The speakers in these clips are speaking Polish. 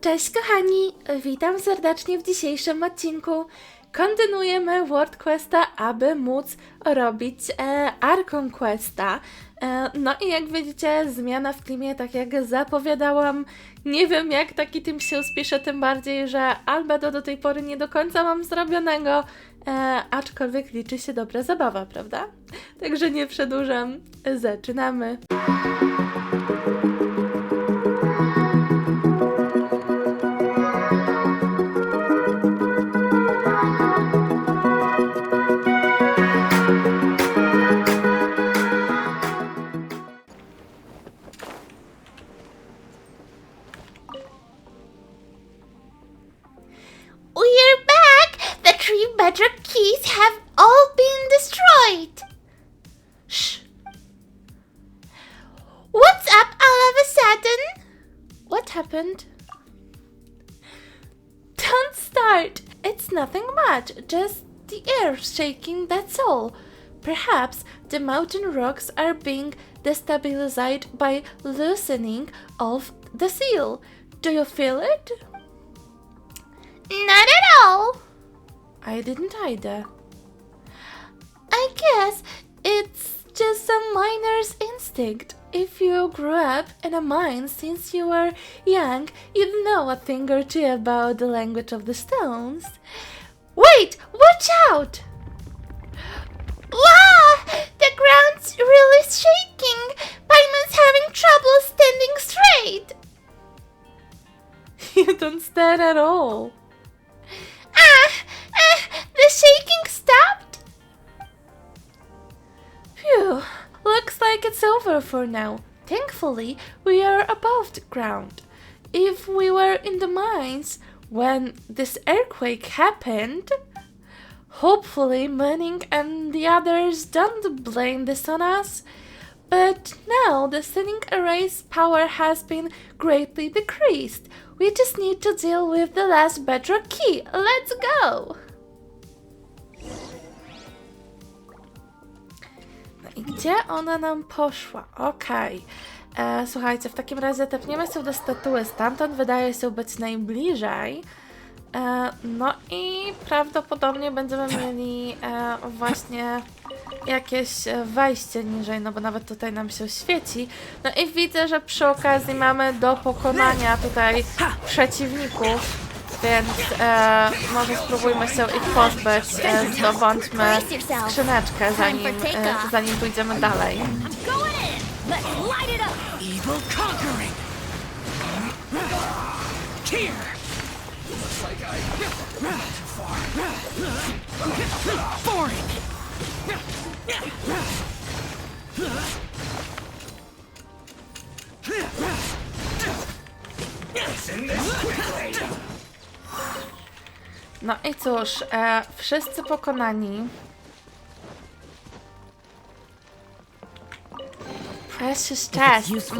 Cześć kochani, witam serdecznie w dzisiejszym odcinku. Kontynuujemy World Questa, aby móc robić Archon Questa. No i jak widzicie, zmiana w teamie, tak jak zapowiadałam. Nie wiem jak taki team się uspieszy, tym bardziej, że Albedo do tej pory nie do końca mam zrobionego, aczkolwiek liczy się dobra zabawa, prawda? Także nie przedłużam, zaczynamy. We're back! The 3 bedrock keys have all been destroyed! Shh! What's up all of a sudden? What happened? Don't start! It's nothing much, just the air shaking, that's all. Perhaps the mountain rocks are being destabilized by loosening of the seal. Do you feel it? Not at all! I didn't either. I guess It's just some miner's instinct. If you grew up in a mine since you were young, you'd know a thing or two about the language of the stones. Wait! Watch out! wow! The ground's really shaking! Paimon's having trouble standing straight! You don't stand at all. The shaking stopped? Phew, looks like it's over for now. Thankfully, we are above the ground. If we were in the mines when this earthquake happened, hopefully Manning and the others don't blame this on us. But now the thinning array's power has been greatly decreased. We just need to deal with the last bedrock key. Let's go! No i gdzie ona nam poszła? Okej. Słuchajcie, w takim razie tepniemy się do statuły. Stamtąd wydaje się być najbliżej. No i prawdopodobnie będziemy mieli właśnie jakieś wejście niżej, no bo nawet tutaj nam się świeci. No i widzę, że przy okazji mamy do pokonania tutaj przeciwników, więc może spróbujmy się ich pozbyć, zdobądźmy skrzyneczkę zanim pójdziemy dalej. No i cóż, wszyscy pokonani. Precious chest.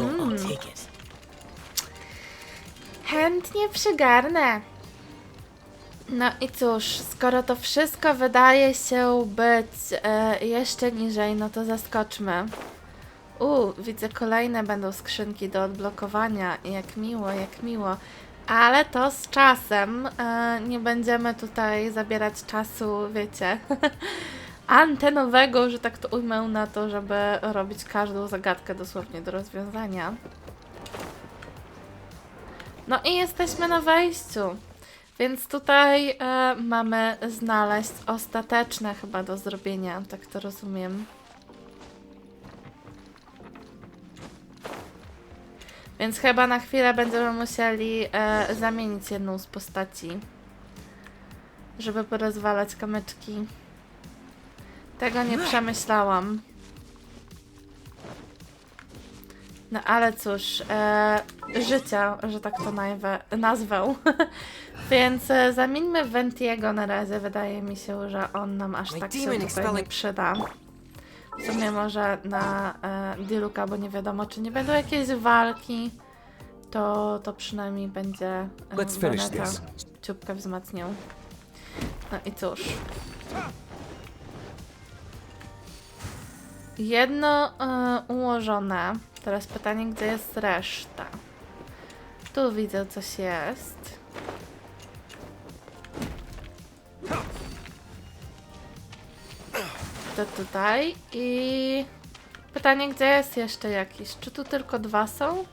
Chętnie przygarnę. No i cóż, skoro to wszystko wydaje się być jeszcze niżej, no to zaskoczmy. Widzę, kolejne będą skrzynki do odblokowania. Jak miło, jak miło. Ale to z czasem. Nie będziemy tutaj zabierać czasu, wiecie, antenowego, że tak to ujmę, na to, żeby robić każdą zagadkę dosłownie do rozwiązania. No i jesteśmy na wejściu. Więc tutaj mamy znaleźć ostateczne chyba do zrobienia, tak to rozumiem. Więc chyba na chwilę będziemy musieli zamienić jedną z postaci, żeby porozwalać kamyczki. Tego nie przemyślałam. No ale cóż, życia, że tak to nazwę. Więc zamieńmy Ventiego na razie. Wydaje mi się, że on nam aż tak się tutaj nie przyda. W sumie może na Diluka, bo nie wiadomo, czy nie będą jakieś walki. To przynajmniej będzie Veneta ciupkę wzmacniał. No i cóż. Jedno ułożone. Teraz pytanie, gdzie jest reszta? Tu widzę, coś jest. To tutaj i... Pytanie, gdzie jest jeszcze jakiś? Czy tu tylko 2 są?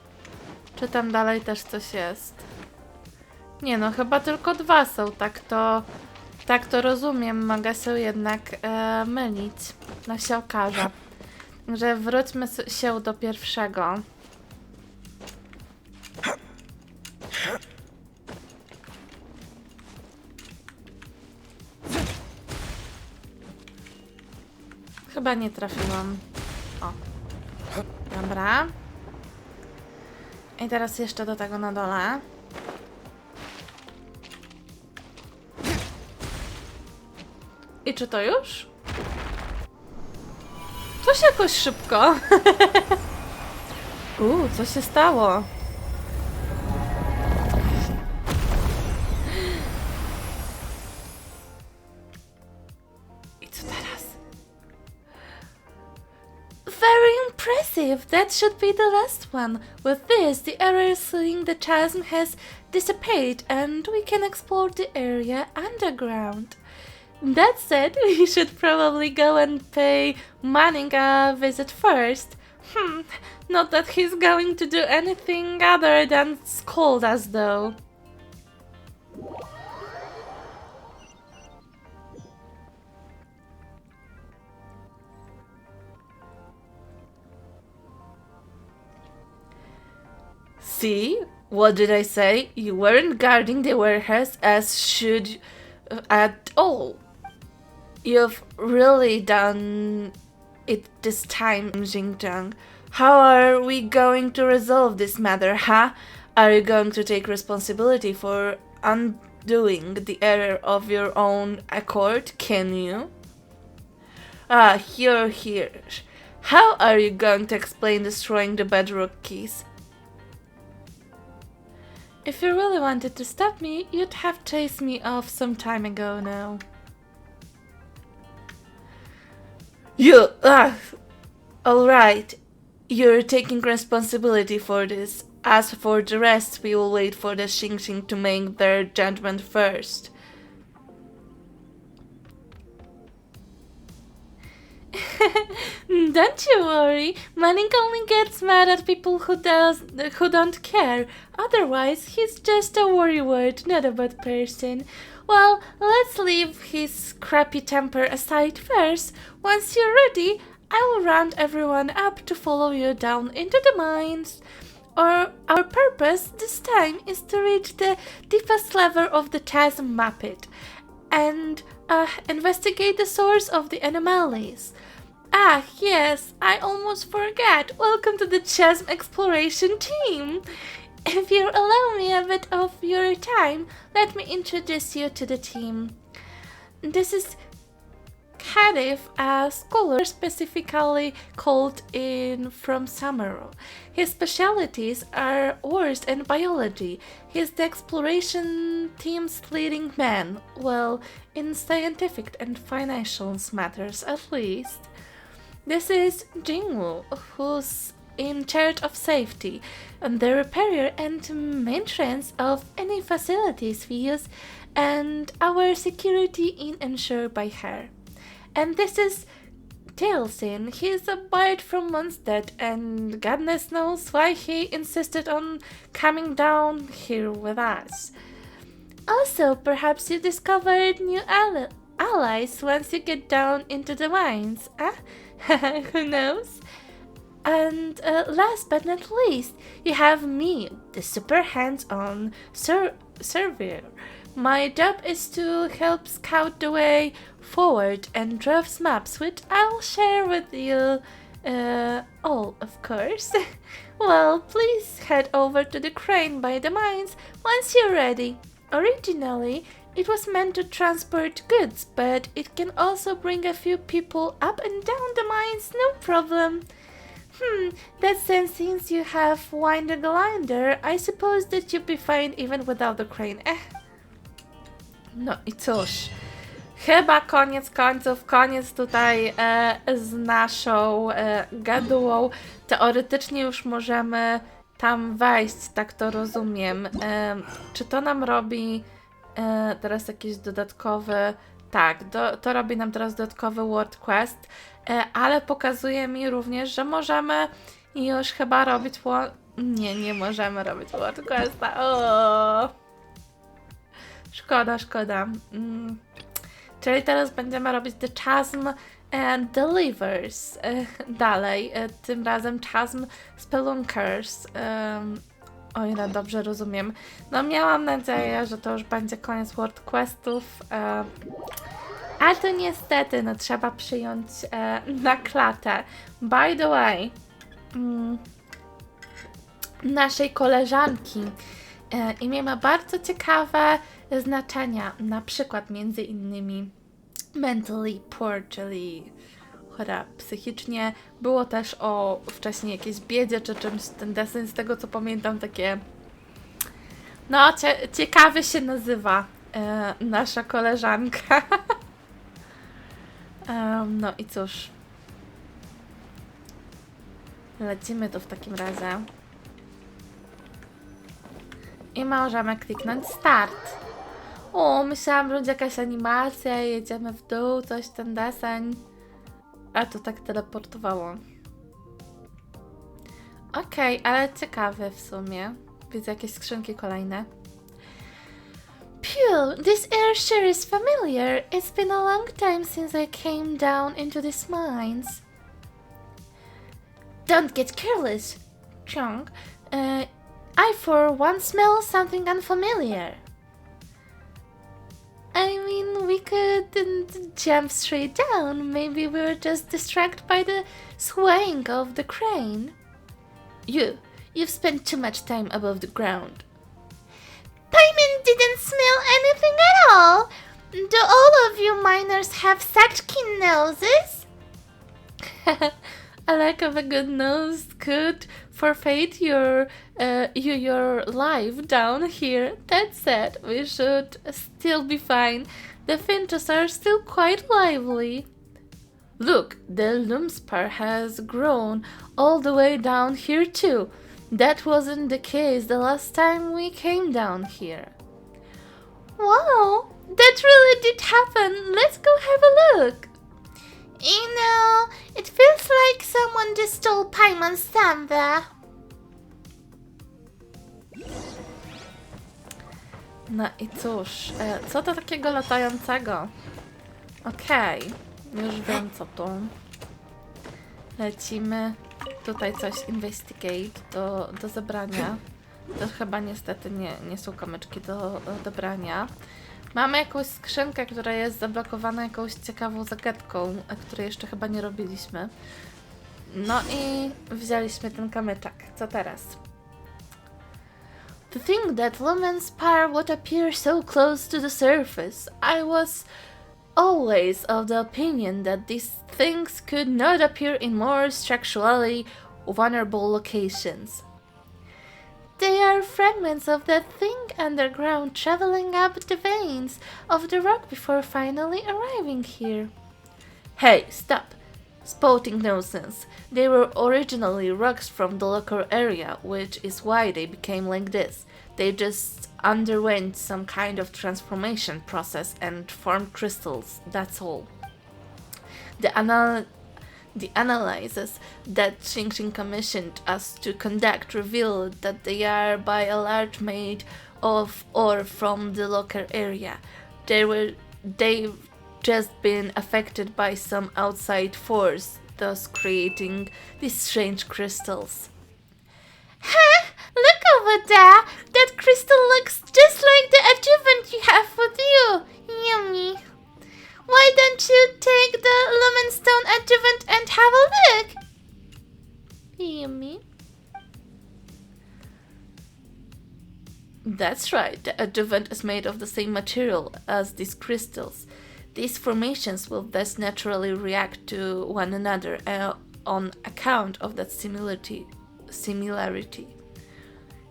Czy tam dalej też coś jest? Nie no, chyba tylko 2 są, tak to rozumiem, mogę się jednak mylić. No się okaże. Także wróćmy się do pierwszego. Chyba nie trafiłam. O. Dobra. I teraz jeszcze do tego na dole. I czy to już? Coś jakoś szybko. Co się stało? I co teraz? Very impressive! That should be the last one. With this, the area seeing the chasm has dissipated and we can explore the area underground. That said, we should probably go and pay Manning a visit first. Not that he's going to do anything other than scold us though. See? What did I say? You weren't guarding the warehouse as should at all. You've really done it this time, Xinjiang. How are we going to resolve this matter, huh? Are you going to take responsibility for undoing the error of your own accord? Can you? Here. How are you going to explain destroying the bedrock keys? If you really wanted to stop me, you'd have chased me off some time ago now. Alright. You're taking responsibility for this. As for the rest, we will wait for the Xing to make their judgment first. Don't you worry, Manning only gets mad at people who don't care. Otherwise, he's just a worrywart, not a bad person. Well, let's leave his crappy temper aside first. Once you're ready, I will round everyone up to follow you down into the mines. Our purpose this time is to reach the deepest level of the chasm map and investigate the source of the anomalies. Yes, I almost forgot. Welcome to the Chasm exploration team. If you allow me a bit of your time, let me introduce you to the team. This is Kadif, a scholar specifically called in from Samaru. His specialties are ores and biology. He's the exploration team's leading man, well, in scientific and financial matters at least. This is Jingwu, who's in charge of safety and the repair and maintenance of any facilities we use, and our security is ensured by her. And this is Tailsin. He's a bard from Mondstadt, and goodness knows why he insisted on coming down here with us. Also, perhaps you discovered new allies once you get down into the mines, Who knows? And last but not least, you have me, the super hands-on surveyor. My job is to help scout the way forward and draft maps, which I'll share with you all, of course. Well, please head over to the crane by the mines once you're ready. Originally, it was meant to transport goods, but it can also bring a few people up and down the mines, no problem. That since you have wind the glider, I suppose that you'll be fine even without the crane. No i cóż, chyba koniec końców, koniec tutaj z naszą gadułą. Teoretycznie już możemy tam wejść, tak to rozumiem. Czy to nam robi teraz jakiś dodatkowy... Tak, to robi nam teraz dodatkowy World Quest, ale pokazuje mi również, że możemy już chyba robić... Nie możemy robić World Questa. O! Szkoda. Czyli teraz będziemy robić The Chasm and Delivers. Dalej, tym razem Chasm Spelunkers. O ile dobrze rozumiem. No miałam nadzieję, że to już będzie koniec World Questów. Ale to niestety, no trzeba przyjąć na klatę. By the way, naszej koleżanki imię ma bardzo ciekawe znaczenia, na przykład między innymi mentally poor, czyli chora psychicznie. Było też o wcześniej jakiejś biedzie czy czymś, ten deseń z tego co pamiętam takie... No, ciekawie się nazywa nasza koleżanka. No i cóż. Lecimy tu w takim razie. I możemy kliknąć start. O, myślałam, że będzie jakaś animacja, jedziemy w dół, coś ten deseń. A to tak teleportowało. Okej, ale ciekawe w sumie. Widzę jakieś skrzynki kolejne. Phew, this air sure is familiar. It's been a long time since I came down into these mines. Don't get careless, Chong. I for one smell something unfamiliar. I mean, we couldn't jump straight down. Maybe we were just distracted by the swaying of the crane. You've spent too much time above the ground. Paimon didn't smell anything at all. Do all of you miners have such keen noses? A lack of a good nose could forfeit your life down here. That said, we should still be fine. The finches are still quite lively. Look, the Lumspar has grown all the way down here too. That wasn't the case the last time we came down here. Wow, that really did happen. Let's go have a look. You know, it feels like someone just stole Paimon's thunder. No i cóż, co to takiego latającego? Okej, już wiem co tu. Lecimy. Tutaj coś investigate do zebrania. To chyba niestety nie są kamyczki do dobrania. Mamy jakąś skrzynkę, która jest zablokowana jakąś ciekawą zagadką, której jeszcze chyba nie robiliśmy. No i wzięliśmy ten kamyczek. Co teraz? To think that Lumenspire would appear so close to the surface. I was Always of the opinion that these things could not appear in more structurally vulnerable locations. They are fragments of that thing underground traveling up the veins of the rock before finally arriving here. Hey, stop! Spouting nonsense. They were originally rocks from the local area, which is why they became like this. They just underwent some kind of transformation process and formed crystals, that's all. The analyses that Xingxing commissioned us to conduct revealed that they are by and large made of ore from the local area. They've just been affected by some outside force, thus creating these strange crystals. Huh? Look over there! That crystal looks just like the adjuvant you have with you, Yumi. Why don't you take the Lumenstone adjuvant and have a look? Yumi? That's right, the adjuvant is made of the same material as these crystals. These formations will thus naturally react to one another on account of that similarity.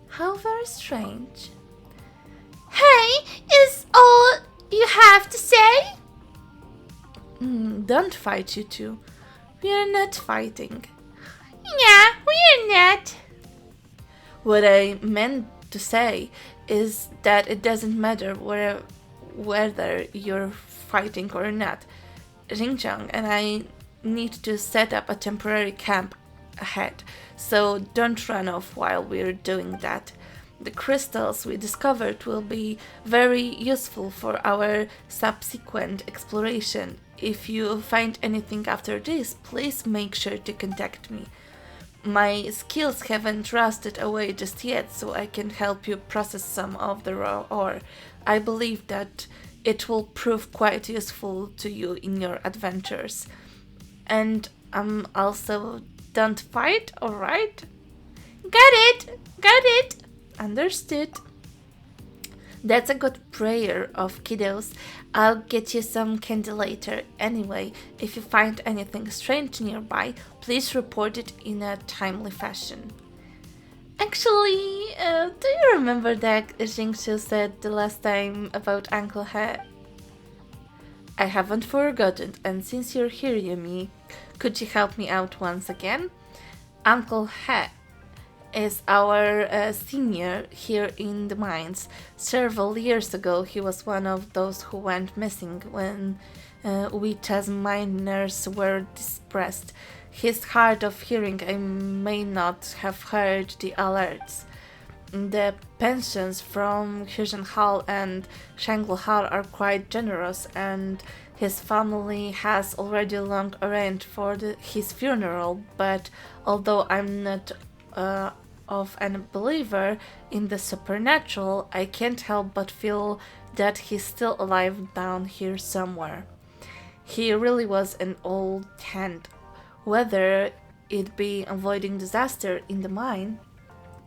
How very strange. Hey, is all you have to say? Don't fight, you two. We are not fighting. Yeah, we're not. What I meant to say is that it doesn't matter whether you're fighting or not. Xinjiang and I need to set up a temporary camp ahead, so don't run off while we're doing that. The crystals we discovered will be very useful for our subsequent exploration. If you find anything after this, please make sure to contact me. My skills haven't rusted away just yet, so I can help you process some of the raw ore. I believe that it will prove quite useful to you in your adventures. And also, don't fight, alright? Got it! Got it! Understood. That's a good prayer of kiddos. I'll get you some candy later. Anyway, if you find anything strange nearby, please report it in a timely fashion. Actually, do you remember that Xingqiu said the last time about Uncle He? I haven't forgotten, and since you're here, Yumi, could you help me out once again? Uncle He is our senior here in the mines. Several years ago, he was one of those who went missing when we Chasm miners were dispersed. He's hard of hearing and may not have heard the alerts. The pensions from Hujan Hall and Shanglu Hall are quite generous, and his family has already long arranged for his funeral, but although I'm not of a believer in the supernatural, I can't help but feel that he's still alive down here somewhere. He really was an old hand, whether it be avoiding disaster in the mine,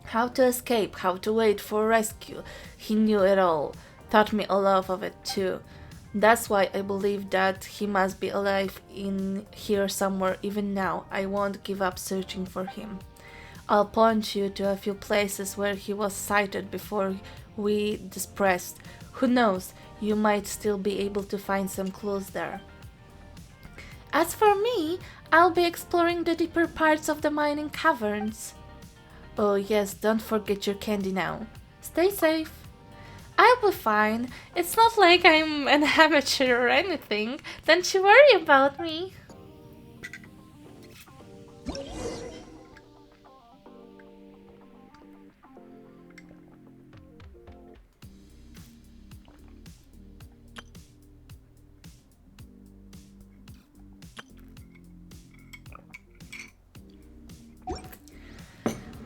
how to escape, how to wait for rescue. He knew it all, taught me a lot of it too. That's why I believe that he must be alive in here somewhere even now. I won't give up searching for him. I'll point you to a few places where he was sighted before we dispersed. Who knows, you might still be able to find some clues there. As for me, I'll be exploring the deeper parts of the mining caverns. Oh yes, don't forget your candy now. Stay safe. I'll be fine. It's not like I'm an amateur or anything. Don't you worry about me.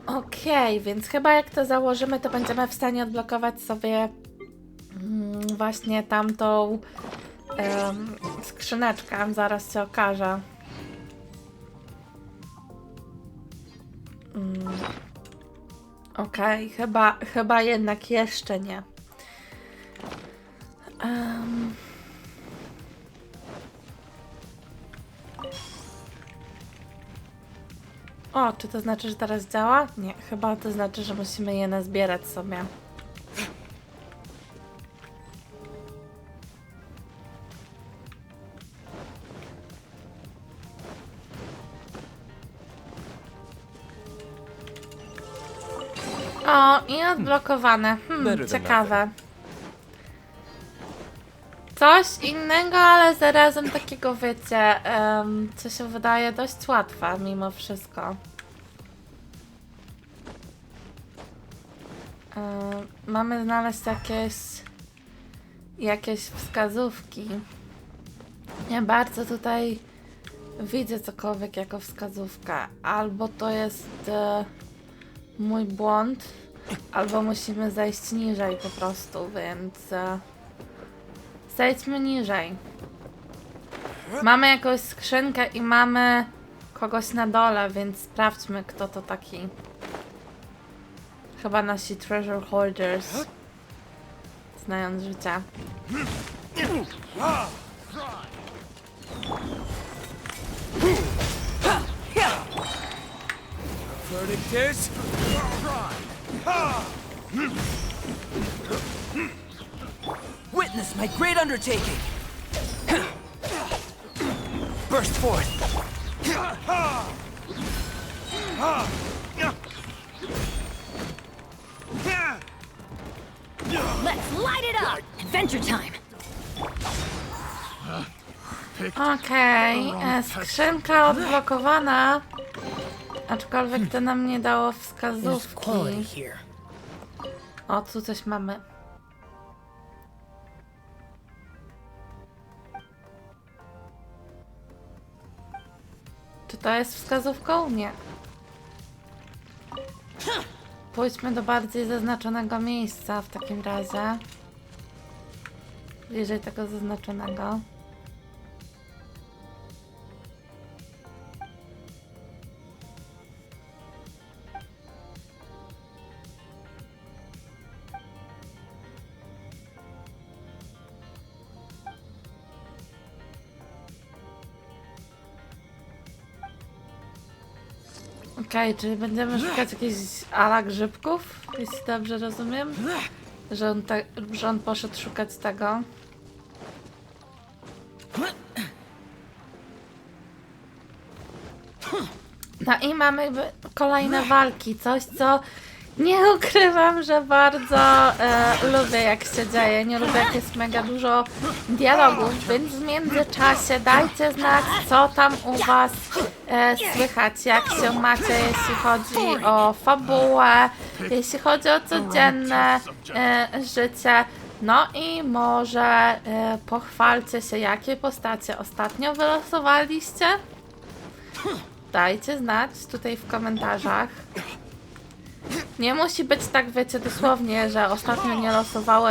Okej, więc chyba jak to założymy, to będziemy w stanie odblokować sobie właśnie tamtą skrzyneczkę. Zaraz się okaże. Okej, chyba jednak jeszcze nie. O, czy to znaczy, że teraz działa? Nie, chyba to znaczy, że musimy je nazbierać sobie. O, i odblokowane. Ciekawe. Coś innego, ale zarazem takiego, wiecie, co się wydaje dość łatwe mimo wszystko. Mamy znaleźć jakieś wskazówki. Nie bardzo tutaj widzę cokolwiek jako wskazówkę. Albo to jest mój błąd, albo musimy zejść niżej po prostu, więc zejdźmy niżej. Mamy jakąś skrzynkę i mamy kogoś na dole, więc sprawdźmy, kto to taki. Chyba nasi treasure hoarders. Znając życie. Verdict is witness my great undertaking. Burst forth. Let's light it up! Adventure time! Okej, skrzynka odblokowana. Aczkolwiek to nam nie dało wskazówki. O, tu coś mamy. Czy to jest wskazówką? Nie. Pójdźmy do bardziej zaznaczonego miejsca w takim razie. Bliżej tego zaznaczonego. Okej, czyli będziemy szukać jakichś ala grzybków, jeśli dobrze rozumiem? Że on poszedł szukać tego. No i mamy kolejne walki, coś co nie ukrywam, że bardzo lubię jak się dzieje, nie lubię jak jest mega dużo dialogów, więc w międzyczasie dajcie znać co tam u was słychać, jak się macie, jeśli chodzi o fabułę, jeśli chodzi o codzienne życie. No i może pochwalcie się, jakie postacie ostatnio wylosowaliście. Dajcie znać tutaj w komentarzach. Nie musi być tak, wiecie, dosłownie, że ostatnio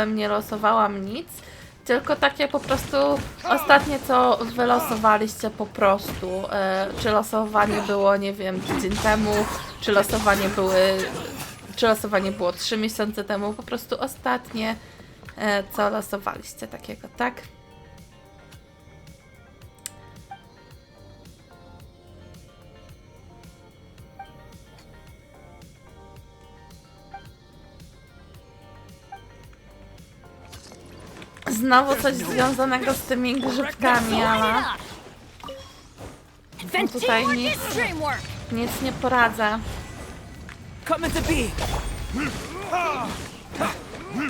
nie losowałam nic. Tylko takie po prostu ostatnie, co wylosowaliście po prostu. Czy losowanie było, nie wiem, tydzień temu, czy losowanie było 3 miesiące temu. Po prostu ostatnie, co losowaliście takiego, tak? Znowu coś związanego z tymi grzybkami, ale no tutaj nic nie poradzę.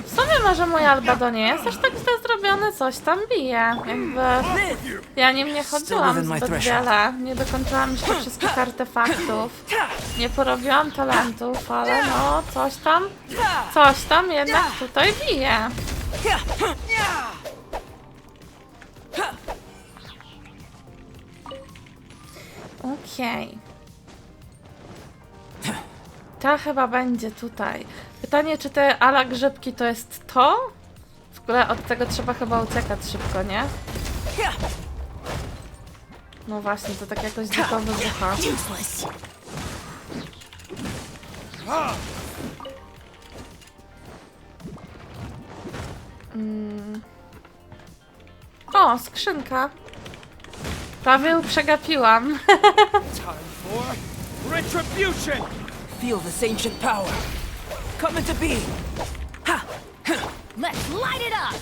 W sumie może mój Albado nie jest aż tak źle zrobiony, coś tam bije. Jakby ja nim nie chodziłam zbyt wiele, nie dokończyłam jeszcze wszystkich artefaktów, nie porobiłam talentów, ale no coś tam jednak tutaj bije. Okej. Ta chyba będzie tutaj. Pytanie, czy te ala grzybki to jest to? W ogóle od tego trzeba chyba uciekać szybko, nie? No właśnie, to tak jakoś dziko wybucha. O, skrzynka. Prawie ją przegapiłam. Feel this ancient power. Coming to be. Let's light it up!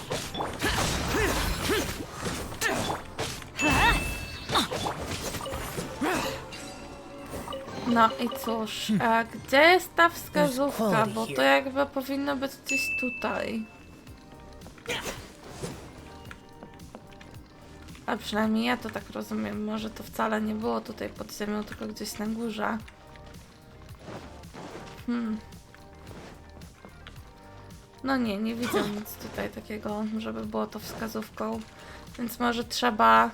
No i cóż, a gdzie jest ta wskazówka? Bo to jakby powinno być gdzieś tutaj. A przynajmniej ja to tak rozumiem. Może to wcale nie było tutaj pod ziemią, tylko gdzieś na górze. No nie widzę nic tutaj takiego, żeby było to wskazówką. Więc może trzeba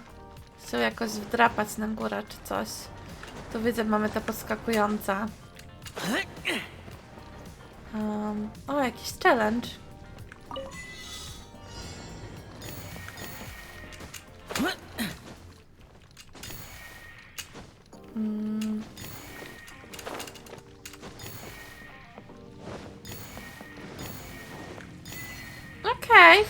się jakoś wdrapać na górę czy coś. Tu widzę, mamy te podskakujące. O, jakiś challenge. Okej,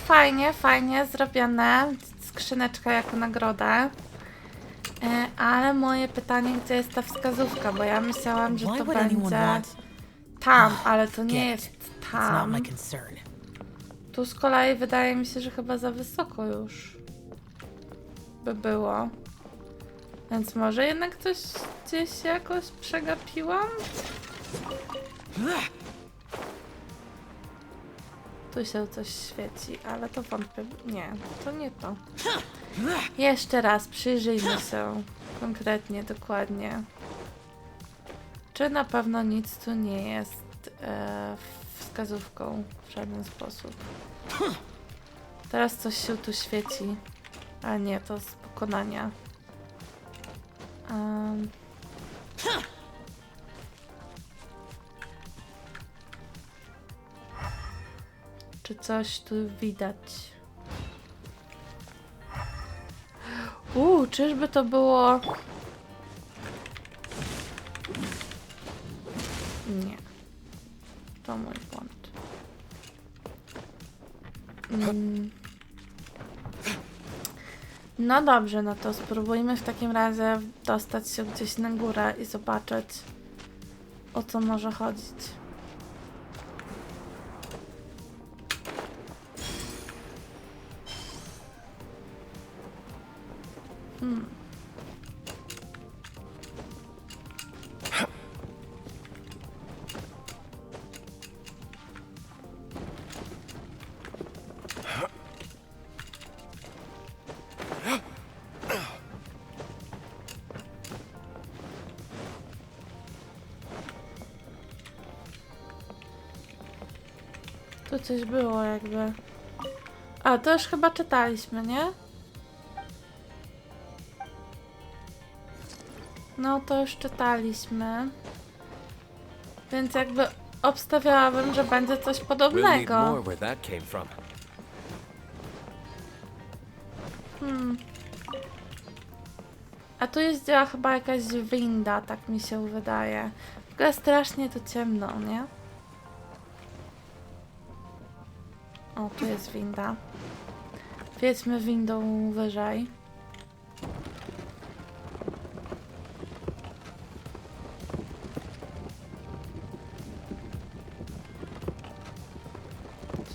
fajnie zrobione. Skrzyneczka jako nagroda. Ale moje pytanie, gdzie jest ta wskazówka? Bo ja myślałam, że to będzie tam, ale to nie jest tam. Tu z kolei wydaje mi się, że chyba za wysoko już by było. Więc może jednak coś gdzieś jakoś przegapiłam? Tu się coś świeci, ale to wątpię. Nie, to nie to. Jeszcze raz przyjrzyjmy się konkretnie, dokładnie. Czy na pewno nic tu nie jest wskazówką w żaden sposób. Teraz coś się tu świeci. A nie, to z pokonania. Czy coś tu widać? Czyżby to było... Nie. To mój błąd. No dobrze, no to spróbujmy w takim razie dostać się gdzieś na górę i zobaczyć, o co może chodzić. Tu coś było jakby. A, to już chyba czytaliśmy, nie? No to już czytaliśmy. Więc jakby obstawiałabym, że będzie coś podobnego. A tu jeździła chyba jakaś winda, tak mi się wydaje. W ogóle strasznie tu ciemno, nie? O, tu jest winda. Wjedźmy windą wyżej.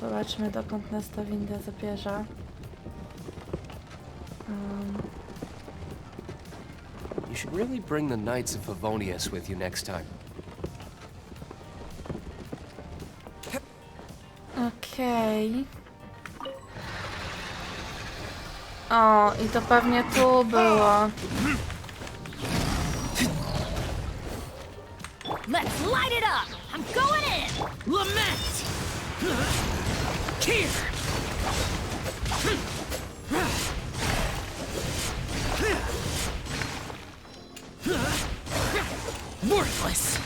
Zobaczmy, dokąd nas ta winda zabierze. You should really bring the Knights of Favonius with you next time. Okej. O, i to pewnie tu było. Let's light it up! I'm going in! Lament! Here! Worthless!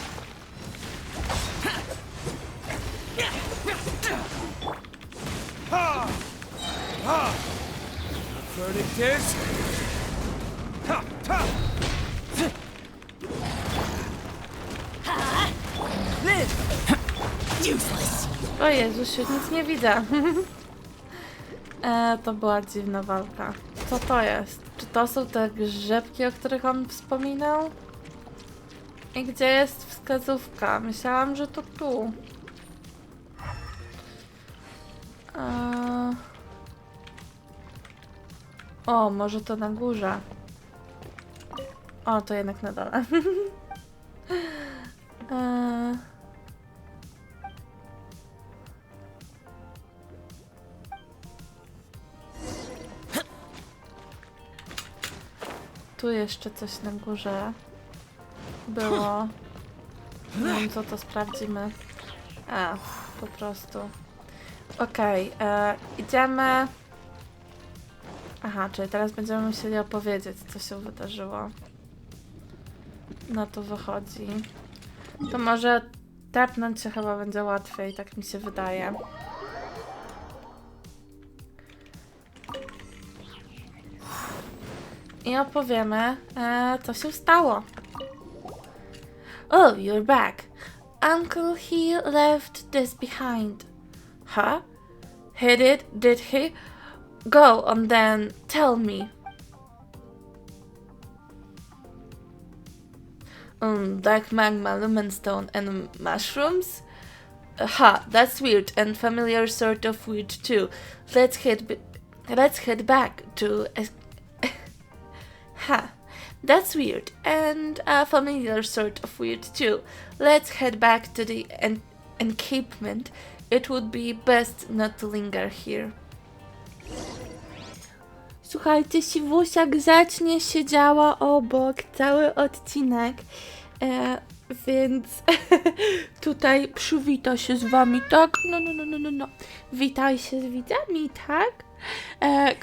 The verdict is... Live! Useless! O Jezusiu, nic nie widzę. To była dziwna walka. Co to jest? Czy to są te grzybki, o których on wspominał? I gdzie jest wskazówka? Myślałam, że to tu. O, może to na górze. O, to jednak na dole. Tu jeszcze coś na górze było. Nie wiem, co to sprawdzimy. A, po prostu. Okej, idziemy. Aha, czyli teraz będziemy musieli opowiedzieć, co się wydarzyło. No to wychodzi. To może tepnąć się chyba będzie łatwiej, tak mi się wydaje. I opowiemy, co się stało. Oh, you're back. Uncle he left this behind. Huh? He did he? Go on then, tell me. Dark magma, lumenstone and mushrooms? Ha, that's weird and familiar sort of weird too. Let's head back to... Ha, that's weird and familiar sort of weird too. Let's head back to the encampment it would be best not to linger here. Słuchajcie, Siwusia grzecznie siedziała obok cały odcinek, więc tutaj przywita się z wami, tak? No. Witaj się z widzami, tak?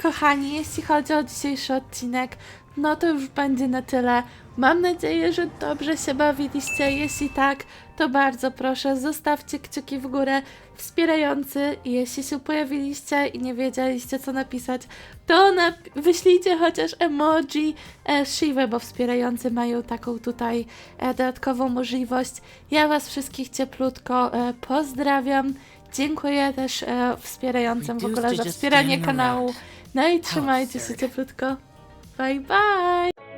Kochani, jeśli chodzi o dzisiejszy odcinek, no to już będzie na tyle. Mam nadzieję, że dobrze się bawiliście. Jeśli tak, to bardzo proszę, zostawcie kciuki w górę wspierający. Jeśli się pojawiliście i nie wiedzieliście, co napisać, to wyślijcie chociaż emoji Shiva, bo wspierający mają taką tutaj dodatkową możliwość. Ja was wszystkich cieplutko pozdrawiam. Dziękuję też wspierającym w ogóle za wspieranie kanału. No i trzymajcie się cieplutko. Bye bye!